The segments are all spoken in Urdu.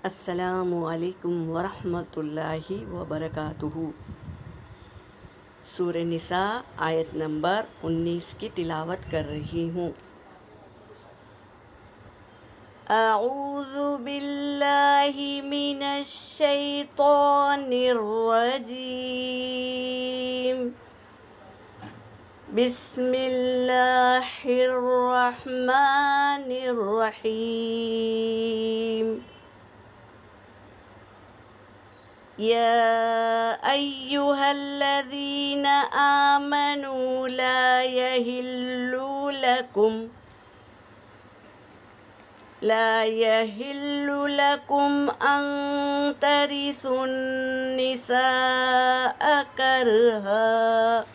السلام علیکم ورحمۃ اللہ وبرکاتہ۔ سورہ نساء آیت نمبر 19 کی تلاوت کر رہی ہوں۔ اعوذ باللہ من الشیطان الرجیم، بسم اللہ الرحمن الرحیم۔ یا ایہا الذین آمنوا لا يحل لكم أن ترثوا النساء كرها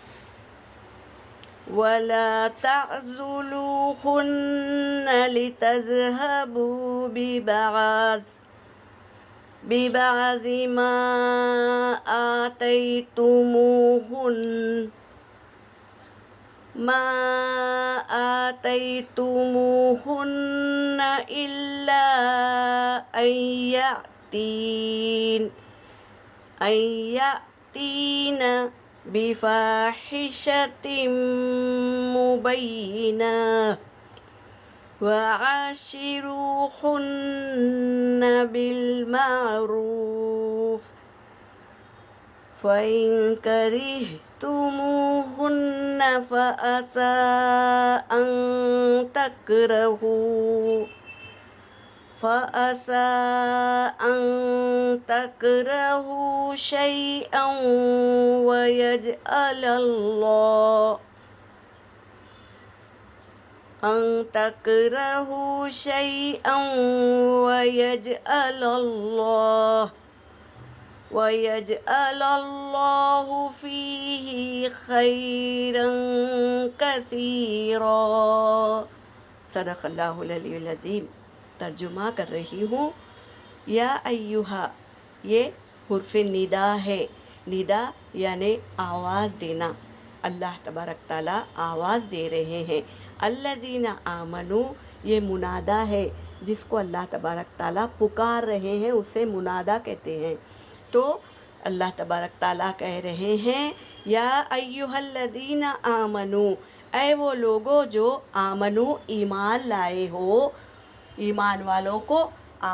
ولا تعضلوهن لتذهبوا ببعض ما آتيتموهن إلا أن يأتين بفاحشة مبينة وعاشروهن بالمعروف فإن كرهتموهن فعسى أن تكرهوا شيئا ويجعل الله فيه خيرا كثيرا۔ صدق اللہ العلی العظیم۔ ترجمہ کر رہی ہوں۔ یا ایہا، یہ حرف ندا ہے۔ ندا یعنی آواز دینا۔ اللہ تبارک تعالیٰ آواز دے رہے ہیں۔ الذین آمنوا، یہ منادا ہے جس کو اللہ تبارک تعالیٰ پکار رہے ہیں، اسے منادا کہتے ہیں۔ تو اللہ تبارک تعالیٰ کہہ رہے ہیں یا ایہا الذین آمنوا، اے وہ لوگو جو آمنو ایمان لائے ہو، ایمان والوں کو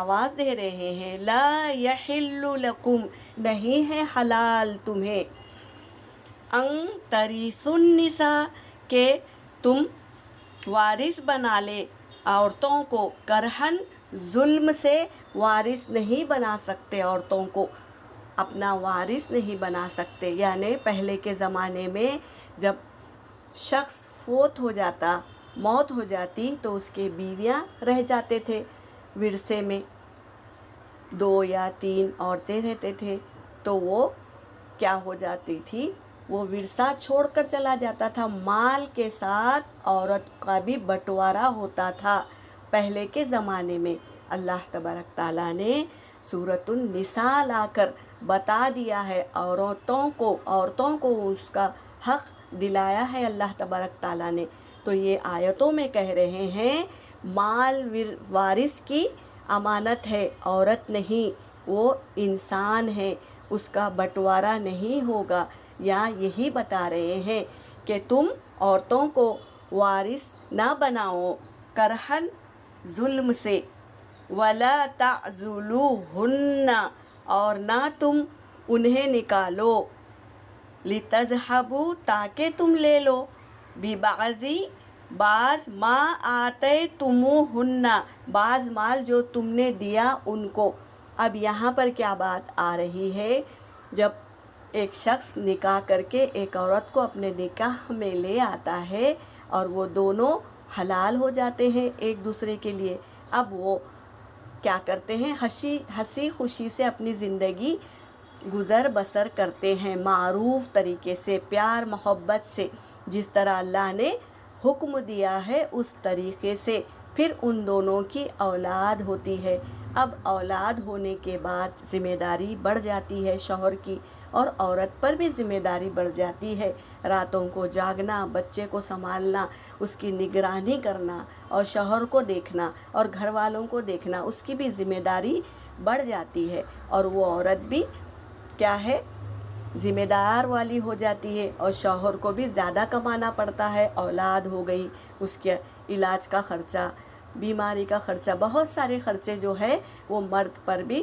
آواز دے رہے ہیں۔ لا یحل لکم، نہیں ہے حلال تمہیں، ان تریثوا النساء، کہ تم وارث بنا لے عورتوں کو، کرہن، ظلم سے وارث نہیں بنا سکتے، عورتوں کو اپنا وارث نہیں بنا سکتے۔ یعنی پہلے کے زمانے میں جب شخص فوت ہو جاتا، موت ہو جاتی، تو اس کے بیویاں رہ جاتے تھے، ورثے میں 2 یا 3 عورتیں رہتے تھے، تو وہ کیا ہو جاتی تھی، وہ ورثہ چھوڑ کر چلا جاتا تھا، مال کے ساتھ عورت کا بھی بٹوارا ہوتا تھا پہلے کے زمانے میں۔ اللہ تبارک تعالیٰ نے سورۃ النساء لا کر بتا دیا ہے، عورتوں کو اس کا حق دلایا ہے اللہ تبارک تعالیٰ نے۔ تو یہ آیتوں میں کہہ رہے ہیں مال وارث کی امانت ہے، عورت نہیں، وہ انسان ہے، اس کا بٹوارا نہیں ہوگا۔ یا یہی بتا رہے ہیں کہ تم عورتوں کو وارث نہ بناؤ کرہن، ظلم سے، وَلَا تَعْضُلُوهُنَّ، اور نہ تم انہیں نکالو، لِتَذْهَبُوا، تاکہ تم لے لو، بعض ما آتَيْتُمُوهُنَّ، بعض مال جو تم نے دیا ان کو۔ اب یہاں پر کیا بات آ رہی ہے، جب ایک شخص نکاح کر کے ایک عورت کو اپنے نکاح میں لے آتا ہے اور وہ دونوں حلال ہو جاتے ہیں ایک دوسرے کے لیے، اب وہ کیا کرتے ہیں، ہنسی خوشی سے اپنی زندگی گزر بسر کرتے ہیں، معروف طریقے سے، پیار محبت سے، جس طرح اللہ نے حکم دیا ہے اس طریقے سے۔ پھر ان دونوں کی اولاد ہوتی ہے۔ اب اولاد ہونے کے بعد ذمہ داری بڑھ جاتی ہے شوہر کی، اور عورت پر بھی ذمہ داری بڑھ جاتی ہے، راتوں کو جاگنا، بچے کو سنبھالنا، اس کی نگرانی کرنا، اور شوہر کو دیکھنا اور گھر والوں کو دیکھنا، اس کی بھی ذمہ داری بڑھ جاتی ہے، اور وہ عورت بھی کیا ہے، ذمہ دار والی ہو جاتی ہے، اور شوہر کو بھی زیادہ کمانا پڑتا ہے، اولاد ہو گئی، اس کے علاج کا خرچہ، بیماری کا خرچہ، بہت سارے خرچے جو ہے وہ مرد پر بھی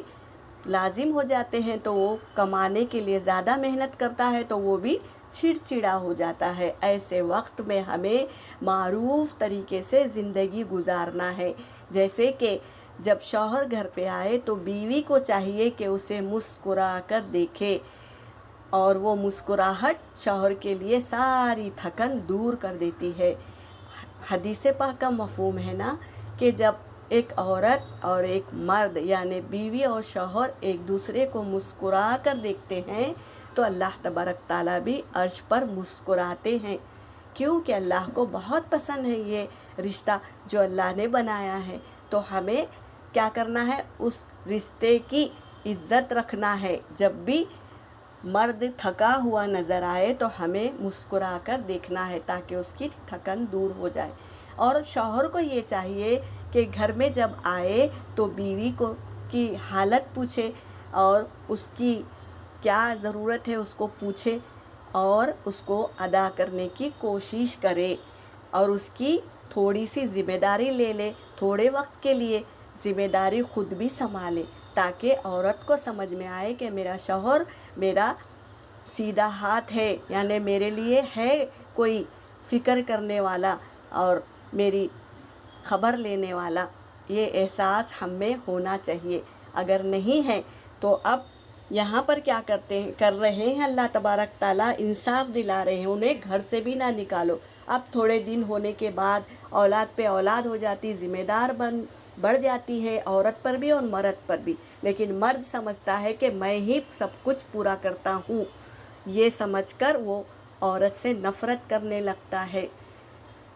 لازم ہو جاتے ہیں، تو وہ کمانے کے لیے زیادہ محنت کرتا ہے تو وہ بھی چڑچڑا ہو جاتا ہے۔ ایسے وقت میں ہمیں معروف طریقے سے زندگی گزارنا ہے، جیسے کہ جب شوہر گھر پہ آئے تو بیوی کو چاہیے کہ اسے مسکرا کر دیکھے، اور وہ مسکراہٹ شوہر کے لیے ساری تھکن دور کر دیتی ہے۔ حدیث پاک کا مفہوم ہے نا کہ جب ایک عورت اور ایک مرد یعنی بیوی اور شوہر ایک دوسرے کو مسکرا کر دیکھتے ہیں تو اللہ تبارک تعالیٰ بھی عرش پر مسکراتے ہیں، کیونکہ اللہ کو بہت پسند ہے یہ رشتہ جو اللہ نے بنایا ہے۔ تو ہمیں کیا کرنا ہے، اس رشتے کی عزت رکھنا ہے۔ جب بھی مرد تھکا ہوا نظر آئے تو ہمیں مسکرا کر دیکھنا ہے تاکہ اس کی تھکن دور ہو جائے، اور شوہر کو یہ چاہیے کہ گھر میں جب آئے تو بیوی کو کی حالت پوچھے اور اس کی کیا ضرورت ہے اس کو پوچھے اور اس کو ادا کرنے کی کوشش کرے، اور اس کی تھوڑی سی ذمہ داری لے لے، تھوڑے وقت کے لیے ذمہ داری خود بھی سنبھالے، تاکہ عورت کو سمجھ میں آئے کہ میرا شوہر میرا سیدھا ہاتھ ہے، یعنی میرے لیے ہے کوئی فکر کرنے والا اور میری خبر لینے والا۔ یہ احساس ہم میں ہونا چاہیے۔ اگر نہیں ہے تو اب یہاں پر کیا کر رہے ہیں، اللہ تبارک تعالیٰ انصاف دلا رہے ہیں، انہیں گھر سے بھی نہ نکالو۔ اب تھوڑے دن ہونے کے بعد اولاد پہ اولاد ہو جاتی، ذمہ دار بڑھ جاتی ہے، عورت پر بھی اور مرد پر بھی، لیکن مرد سمجھتا ہے کہ میں ہی سب کچھ پورا کرتا ہوں، یہ سمجھ کر وہ عورت سے نفرت کرنے لگتا ہے،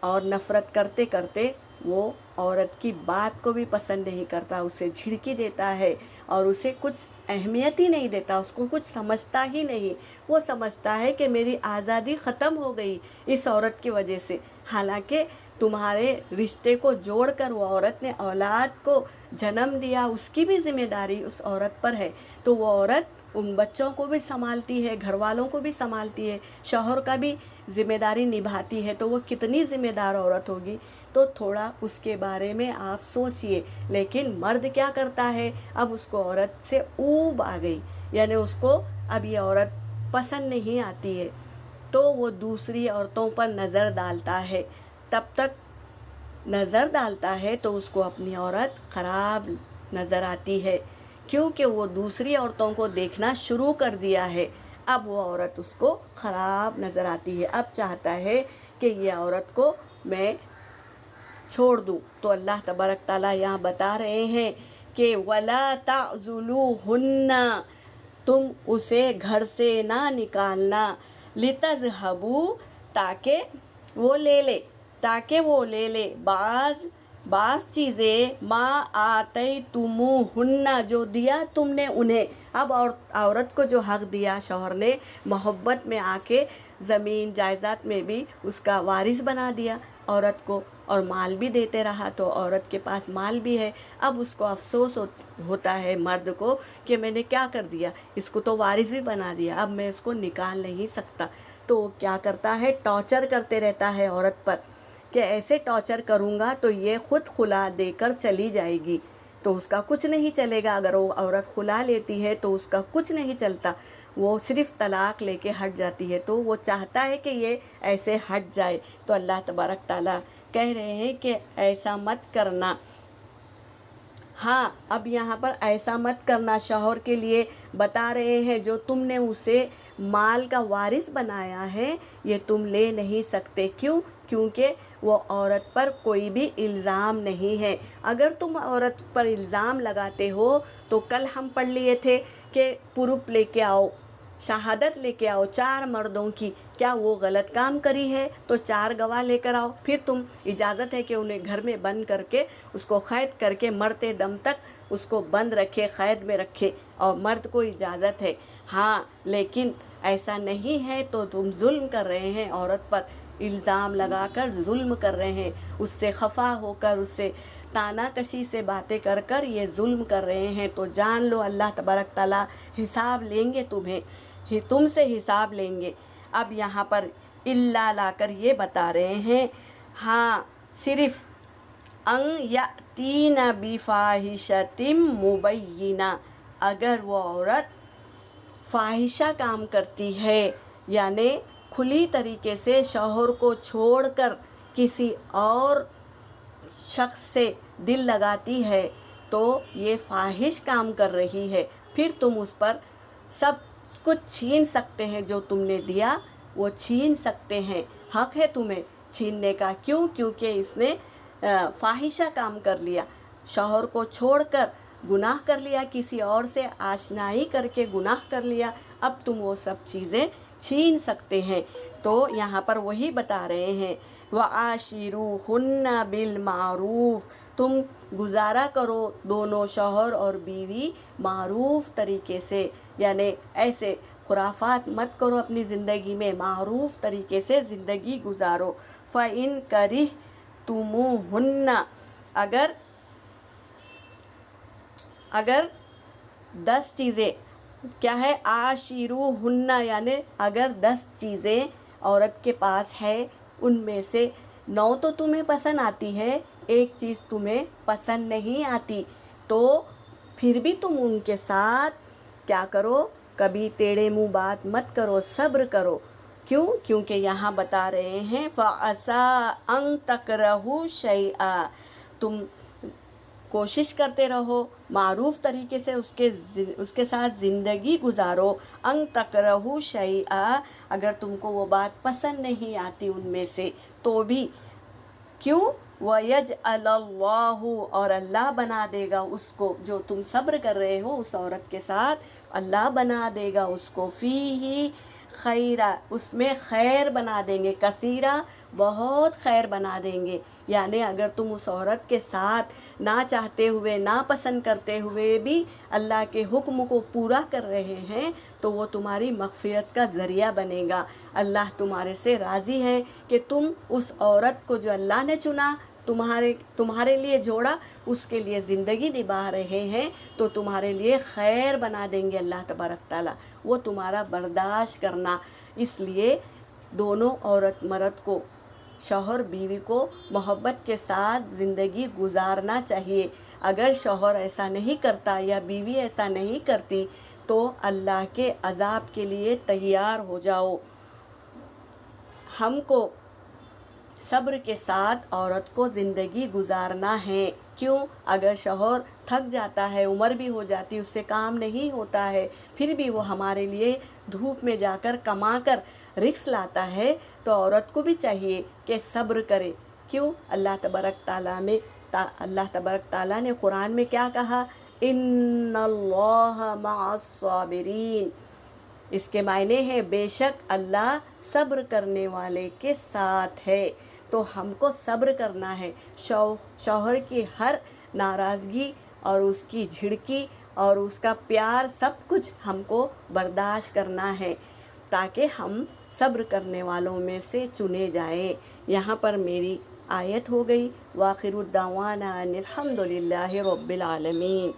اور نفرت کرتے کرتے وہ عورت کی بات کو بھی پسند نہیں کرتا، اسے جھڑکی دیتا ہے اور اسے کچھ اہمیت ہی نہیں دیتا، اس کو کچھ سمجھتا ہی نہیں۔ وہ سمجھتا ہے کہ میری آزادی ختم ہو گئی اس عورت کی وجہ سے، حالانکہ تمہارے رشتے کو جوڑ کر وہ عورت نے اولاد کو جنم دیا، اس کی بھی ذمہ داری اس عورت پر ہے، تو وہ عورت ان بچوں کو بھی سنبھالتی ہے، گھر والوں کو بھی سنبھالتی ہے، شوہر کا بھی ذمہ داری نبھاتی ہے، تو وہ کتنی ذمہ دار عورت ہوگی۔ تو تھوڑا اس کے بارے میں آپ سوچئے۔ لیکن مرد کیا کرتا ہے، اب اس کو عورت سے اوب آ گئی، یعنی اس کو اب یہ عورت پسند نہیں آتی ہے، تو وہ دوسری عورتوں پر نظر ڈالتا ہے۔ تب تک نظر ڈالتا ہے تو اس کو اپنی عورت خراب نظر آتی ہے، کیونکہ وہ دوسری عورتوں کو دیکھنا شروع کر دیا ہے۔ اب وہ عورت اس کو خراب نظر آتی ہے، اب چاہتا ہے کہ یہ عورت کو میں چھوڑ دوں۔ تو اللہ تبارک تعالیٰ یہاں بتا رہے ہیں کہ وَلَا تَعْزُلُوهُنَّ، تم اسے گھر سے نہ نکالنا، لِتَذْهَبُوا، تاکہ وہ لے لے بعض چیزیں ما آتیتموہن، جو دیا تم نے انہیں۔ اب عورت کو جو حق دیا شوہر نے محبت میں آ کے، زمین جائیداد میں بھی اس کا وارث بنا دیا عورت کو، اور مال بھی دیتے رہا، تو عورت کے پاس مال بھی ہے۔ اب اس کو افسوس ہوتا ہے مرد کو کہ میں نے کیا کر دیا، اس کو تو وارث بھی بنا دیا، اب میں اس کو نکال نہیں سکتا۔ تو وہ کیا کرتا ہے، ٹارچر کرتے رہتا ہے عورت پر کہ ایسے ٹارچر کروں گا تو یہ خود خلا دے کر چلی جائے گی، تو اس کا کچھ نہیں چلے گا۔ اگر وہ عورت خلا لیتی ہے تو اس کا کچھ نہیں چلتا، وہ صرف طلاق لے کے ہٹ جاتی ہے، تو وہ چاہتا ہے کہ یہ ایسے ہٹ جائے۔ تو اللہ تبارک تعالیٰ کہہ رہے ہیں کہ ایسا مت کرنا۔ ہاں، اب یہاں پر ایسا مت کرنا شوہر کے لیے بتا رہے ہیں، جو تم نے اسے مال کا وارث بنایا ہے یہ تم لے نہیں سکتے۔ کیونکہ وہ عورت پر کوئی بھی الزام نہیں ہے۔ اگر تم عورت پر الزام لگاتے ہو تو کل ہم پڑھ لیے تھے کہ پروف لے کے آؤ، شہادت لے کے آؤ 4 مردوں کی، کیا وہ غلط کام کری ہے تو 4 گواہ لے کر آؤ، پھر تم اجازت ہے کہ انہیں گھر میں بند کر کے اس کو قید کر کے مرتے دم تک اس کو بند رکھے، قید میں رکھے، اور مرد کو اجازت ہے۔ ہاں، لیکن ایسا نہیں ہے تو تم ظلم کر رہے ہیں، عورت پر الزام لگا کر ظلم کر رہے ہیں، اس سے خفا ہو کر اس سے تانا کشی سے باتیں کر کر یہ ظلم کر رہے ہیں، تو جان لو اللہ تبارک تعالیٰ حساب لیں گے تم سے حساب لیں گے۔ اب یہاں پر اللہ لا کر یہ بتا رہے ہیں، ہاں صرف ان یاتین بفاحشۃ مبینہ، اگر وہ عورت فاحشہ کام کرتی ہے، یعنی کھلی طریقے سے شوہر کو چھوڑ کر کسی اور شخص سے دل لگاتی ہے، تو یہ فاحش کام کر رہی ہے، پھر تم اس پر سب کچھ چھین سکتے ہیں، جو تم نے دیا وہ چھین سکتے ہیں، حق ہے تمہیں چھیننے کا۔ کیوں؟ کیونکہ اس نے فاحشہ کام کر لیا، شوہر کو چھوڑ کر گناہ کر لیا، کسی اور سے آشنائی کر کے گناہ کر لیا، اب تم وہ سب چیزیں چھین سکتے ہیں۔ تو یہاں پر وہی بتا رہے ہیں، وَعَاشِرُوهُنَّ بِالْمَعْرُوفِ، تم گزارا کرو دونوں شوہر اور بیوی معروف طریقے سے، یعنی ایسے خرافات مت کرو اپنی زندگی میں، معروف طریقے سے زندگی گزارو۔ فَإِن كَرِهْتُمُوهُنَّ، اگر 10 چیزیں کیا ہے، عاشروہن، یعنی اگر 10 چیزیں عورت کے پاس ہے، ان میں سے 9 تو تمہیں پسند آتی ہے، ایک چیز تمہیں پسند نہیں آتی، تو پھر بھی تم ان کے ساتھ کیا کرو، کبھی ٹیڑھے منہ بات مت کرو، صبر کرو۔ کیوں؟ کیونکہ یہاں بتا رہے ہیں فَعَسَىٰ أَن تَكْرَهُوا شَيْئًا، تم کوشش کرتے رہو معروف طریقے سے اس کے ساتھ زندگی گزارو، ان تکرہوا شیئا، اگر تم کو وہ بات پسند نہیں آتی ان میں سے تو بھی، کیوں؟ وَيَجْعَلَ اللَّهُ، اور اللہ بنا دے گا اس کو، جو تم صبر کر رہے ہو اس عورت کے ساتھ، اللہ بنا دے گا اس کو، فِيهِ خیرہ، اس میں خیر بنا دیں گے، کثیرہ، بہت خیر بنا دیں گے۔ یعنی اگر تم اس عورت کے ساتھ نہ چاہتے ہوئے، نہ پسند کرتے ہوئے بھی اللہ کے حکم کو پورا کر رہے ہیں، تو وہ تمہاری مغفرت کا ذریعہ بنے گا۔ اللہ تمہارے سے راضی ہے کہ تم اس عورت کو جو اللہ نے چنا، تمہارے لیے جوڑا، اس کے لیے زندگی نبھا رہے ہیں، تو تمہارے لیے خیر بنا دیں گے اللہ تبارک تعالیٰ، وہ تمہارا برداشت کرنا۔ اس لیے دونوں عورت مرد کو، شوہر بیوی کو محبت کے ساتھ زندگی گزارنا چاہیے۔ اگر شوہر ایسا نہیں کرتا یا بیوی ایسا نہیں کرتی تو اللہ کے عذاب کے لیے تیار ہو جاؤ۔ ہم کو صبر کے ساتھ عورت کو زندگی گزارنا ہے۔ کیوں؟ اگر شوہر تھک جاتا ہے، عمر بھی ہو جاتی، اس سے کام نہیں ہوتا ہے، پھر بھی وہ ہمارے لیے دھوپ میں جا کر کما کر رزق لاتا ہے، تو عورت کو بھی چاہیے کہ صبر کرے۔ کیوں؟ اللہ تبارک تعالیٰ نے قرآن میں کیا کہا؟ ان اللہ مع الصابرین، اس کے معنی ہے بے شک اللہ صبر کرنے والے کے ساتھ ہے۔ تو ہم کو صبر کرنا ہے، شوہر کی ہر ناراضگی اور اس کی جھڑکی اور اس کا پیار، سب کچھ ہم کو برداشت کرنا ہے، تاکہ ہم صبر کرنے والوں میں سے چنے جائیں۔ یہاں پر میری آیت ہو گئی، وآخر الدعوانا ان الحمد للہ رب العالمین۔